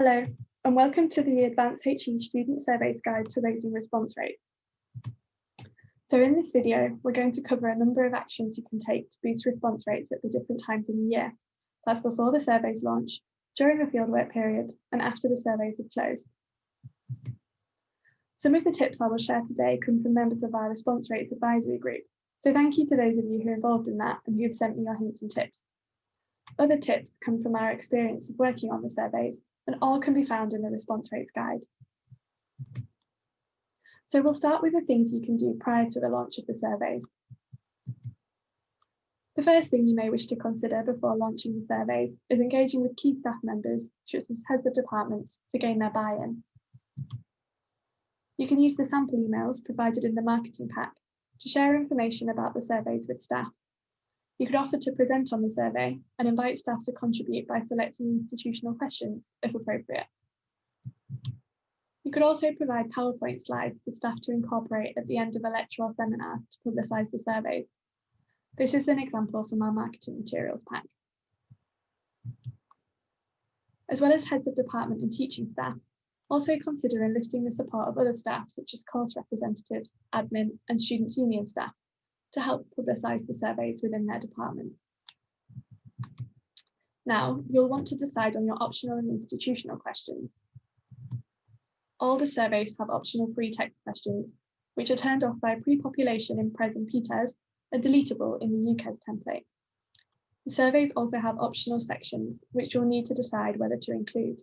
Hello, and welcome to the Advanced HE Student Surveys Guide to Raising Response Rates. So in this video, we're going to cover a number of actions you can take to boost response rates at the different times in the year. That's before the surveys launch, during the fieldwork period, and after the surveys have closed. Some of the tips I will share today come from members of our Response Rates Advisory Group, so thank you to those of you who are involved in that and who've sent me your hints and tips. Other tips come from our experience of working on the surveys, and all can be found in the Response Rates Guide. So we'll start with the things you can do prior to the launch of the surveys. The first thing you may wish to consider before launching the surveys is engaging with key staff members, such as heads of departments, to gain their buy-in. You can use the sample emails provided in the marketing pack to share information about the surveys with staff. You could offer to present on the survey and invite staff to contribute by selecting institutional questions, if appropriate. You could also provide PowerPoint slides for staff to incorporate at the end of a lecture or seminar to publicise the surveys. This is an example from our marketing materials pack. As well as heads of department and teaching staff, also consider enlisting the support of other staff such as course representatives, admin and students' union staff to help publicise the surveys within their department. Now, you'll want to decide on your optional and institutional questions. All the surveys have optional free text questions, which are turned off by pre-population in PRES and PTES and deletable in the UKES template. The surveys also have optional sections, which you'll need to decide whether to include.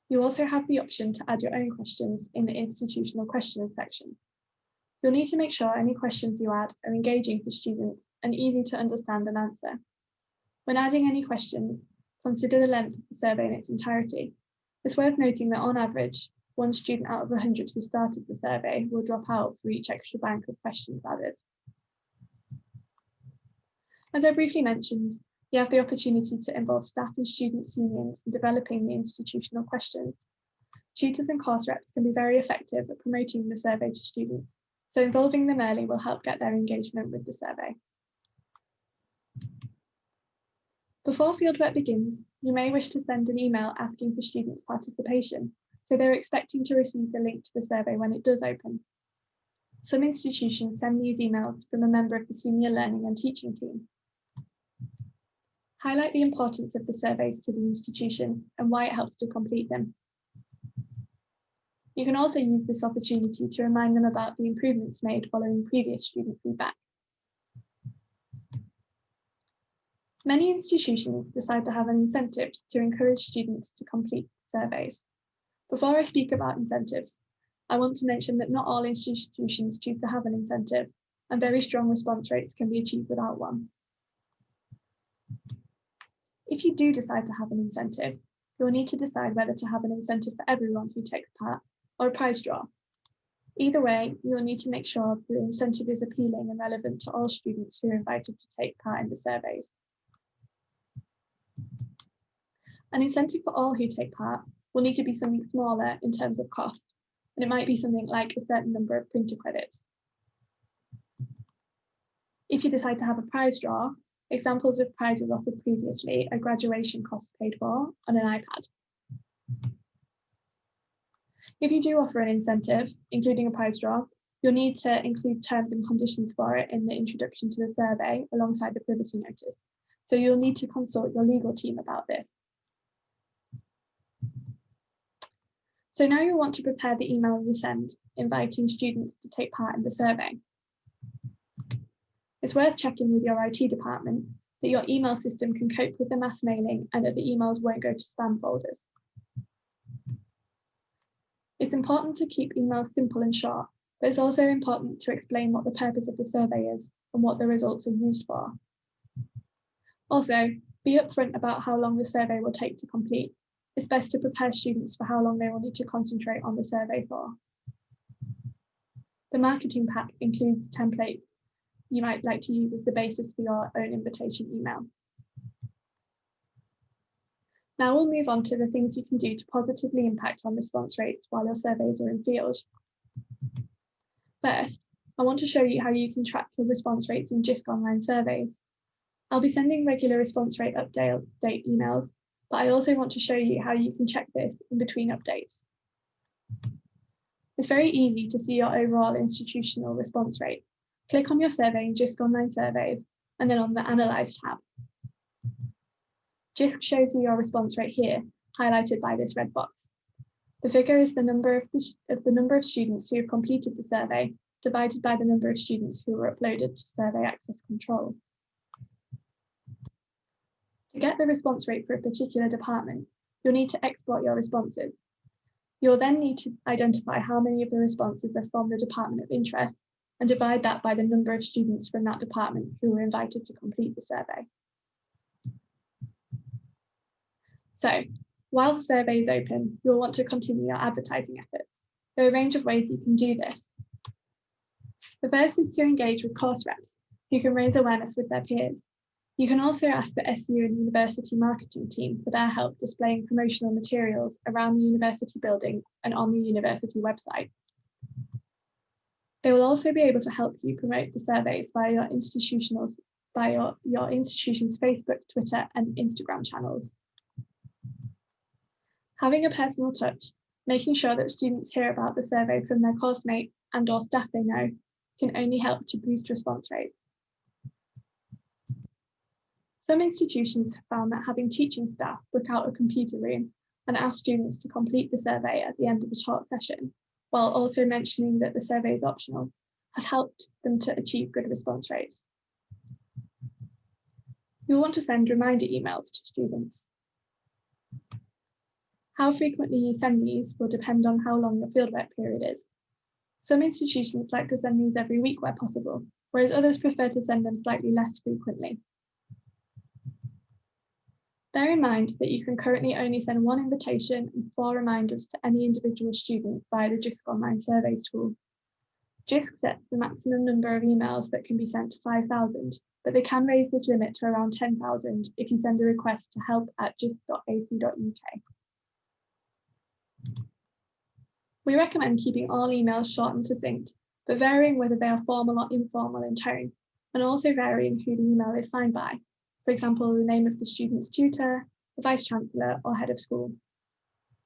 You also have the option to add your own questions in the institutional questions section. You'll need to make sure any questions you add are engaging for students and easy to understand and answer. When adding any questions, consider the length of the survey in its entirety. It's worth noting that on average, one student out of 100 who started the survey will drop out for each extra bank of questions added. As I briefly mentioned, you have the opportunity to involve staff and students' unions in developing the institutional questions. Tutors and course reps can be very effective at promoting the survey to students, so involving them early will help get their engagement with the survey. Before fieldwork begins, you may wish to send an email asking for students' participation, so they're expecting to receive the link to the survey when it does open. Some institutions send these emails from a member of the senior learning and teaching team. Highlight the importance of the surveys to the institution and why it helps to complete them. You can also use this opportunity to remind them about the improvements made following previous student feedback. Many institutions decide to have an incentive to encourage students to complete surveys. Before I speak about incentives, I want to mention that not all institutions choose to have an incentive, and very strong response rates can be achieved without one. If you do decide to have an incentive, you'll need to decide whether to have an incentive for everyone who takes part or a prize draw. Either way, you'll need to make sure the incentive is appealing and relevant to all students who are invited to take part in the surveys. An incentive for all who take part will need to be something smaller in terms of cost, and it might be something like a certain number of printer credits. If you decide to have a prize draw, examples of prizes offered previously are graduation costs paid for on an iPad. If you do offer an incentive, including a prize draw, you'll need to include terms and conditions for it in the introduction to the survey alongside the privacy notice. So you'll need to consult your legal team about this. So now you'll want to prepare the email you send, inviting students to take part in the survey. It's worth checking with your IT department that your email system can cope with the mass mailing and that the emails won't go to spam folders. It's important to keep emails simple and short, but it's also important to explain what the purpose of the survey is and what the results are used for. Also, be upfront about how long the survey will take to complete. It's best to prepare students for how long they will need to concentrate on the survey for. The marketing pack includes templates you might like to use as the basis for your own invitation email. Now we'll move on to the things you can do to positively impact on response rates while your surveys are in field. First, I want to show you how you can track your response rates in JISC online surveys. I'll be sending regular response rate update emails, but I also want to show you how you can check this in between updates. It's very easy to see your overall institutional response rate. Click on your survey in JISC Online Surveys and then on the Analyse tab. JISC shows you your response rate here, highlighted by this red box. The figure is the number of students who have completed the survey divided by the number of students who were uploaded to Survey Access Control. To get the response rate for a particular department, you'll need to export your responses. You'll then need to identify how many of the responses are from the department of interest and divide that by the number of students from that department who were invited to complete the survey. So, while the survey is open, you'll want to continue your advertising efforts. There are a range of ways you can do this. The first is to engage with course reps, who can raise awareness with their peers. You can also ask the SU and university marketing team for their help displaying promotional materials around the university building and on the university website. They will also be able to help you promote the surveys via your institution's Facebook, Twitter, and Instagram channels. Having a personal touch, making sure that students hear about the survey from their course mates and/or staff they know, can only help to boost response rates. Some institutions have found that having teaching staff book out a computer room and ask students to complete the survey at the end of a short session, while also mentioning that the survey is optional, has helped them to achieve good response rates. You'll want to send reminder emails to students. How frequently you send these will depend on how long your fieldwork period is. Some institutions like to send these every week where possible, whereas others prefer to send them slightly less frequently. Bear in mind that you can currently only send one invitation and 4 reminders to any individual student via the JISC Online Surveys tool. JISC sets the maximum number of emails that can be sent to 5,000, but they can raise this limit to around 10,000 if you send a request to help@jisc.ac.uk. We recommend keeping all emails short and succinct, but varying whether they are formal or informal in tone, and also varying who the email is signed by. For example, the name of the student's tutor, the vice-chancellor, or head of school.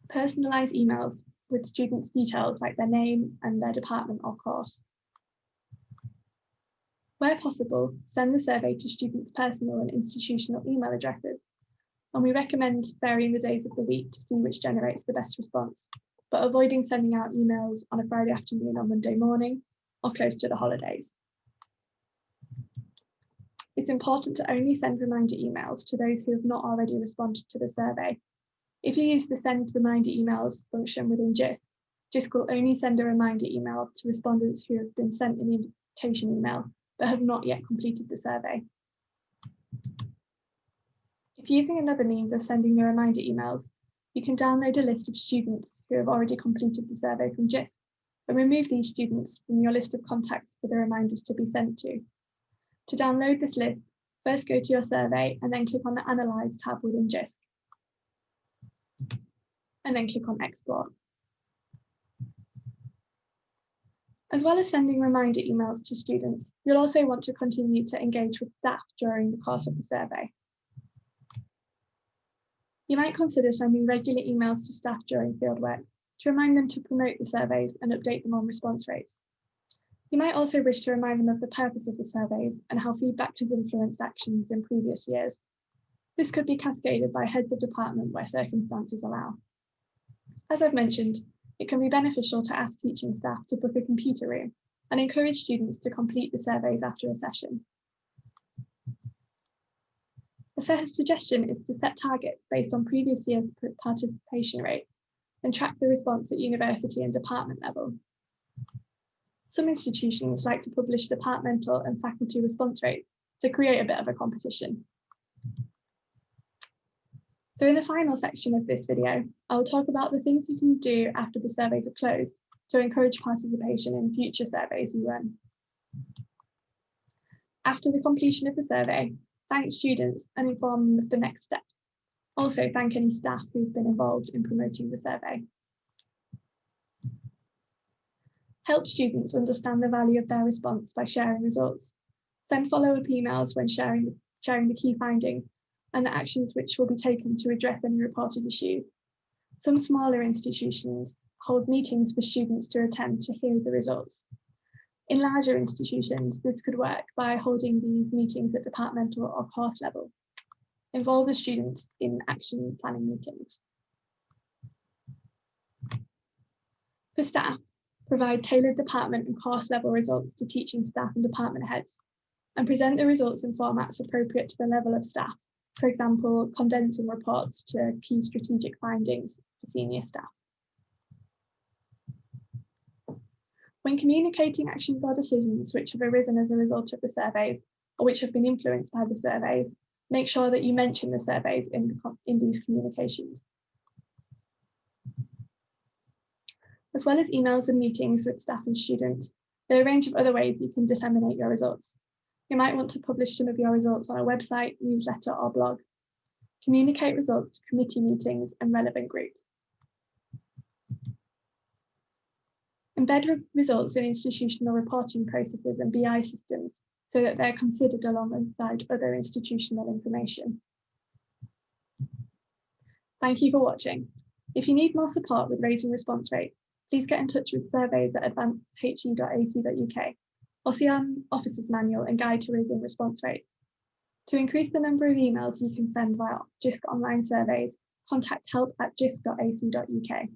Personalised emails with students' details like their name and their department or course. Where possible, send the survey to students' personal and institutional email addresses, and we recommend varying the days of the week to see which generates the best response, but avoiding sending out emails on a Friday afternoon or Monday morning, or close to the holidays. It's important to only send reminder emails to those who have not already responded to the survey. If you use the send reminder emails function within JISC, JISC will only send a reminder email to respondents who have been sent an invitation email but have not yet completed the survey. If using another means of sending the reminder emails, you can download a list of students who have already completed the survey from JISC and remove these students from your list of contacts for the reminders to be sent to. To download this list, first go to your survey and then click on the Analyse tab within JISC, and then click on Export. As well as sending reminder emails to students, you'll also want to continue to engage with staff during the course of the survey. You might consider sending regular emails to staff during fieldwork to remind them to promote the surveys and update them on response rates. You might also wish to remind them of the purpose of the surveys and how feedback has influenced actions in previous years. This could be cascaded by heads of department where circumstances allow. As I've mentioned, it can be beneficial to ask teaching staff to book a computer room and encourage students to complete the surveys after a session. A suggestion is to set targets based on previous year's participation rates and track the response at university and department level. Some institutions like to publish departmental and faculty response rates to create a bit of a competition. So in the final section of this video, I will talk about the things you can do after the surveys are closed to encourage participation in future surveys you run. After the completion of the survey, thank students and inform them of the next steps. Also thank any staff who've been involved in promoting the survey. Help students understand the value of their response by sharing results. Send follow-up emails when sharing the key findings and the actions which will be taken to address any reported issues. Some smaller institutions hold meetings for students to attend to hear the results. In larger institutions, this could work by holding these meetings at departmental or course level. Involve the students in action planning meetings. For staff, provide tailored department and course level results to teaching staff and department heads, and present the results in formats appropriate to the level of staff. For example, condensing reports to key strategic findings for senior staff. When communicating actions or decisions which have arisen as a result of the surveys or which have been influenced by the surveys, make sure that you mention the surveys in these communications. As well as emails and meetings with staff and students, there are a range of other ways you can disseminate your results. You might want to publish some of your results on a website, newsletter, or blog. Communicate results to committee meetings and relevant groups. Embed results in institutional reporting processes and BI systems so that they're considered alongside other institutional information. Thank you for watching. If you need more support with raising response rates, please get in touch with surveys@advancedhe.ac.uk or see our officer's manual and guide to raising response rates. To increase the number of emails you can send via JISC online surveys, contact help@jisc.ac.uk.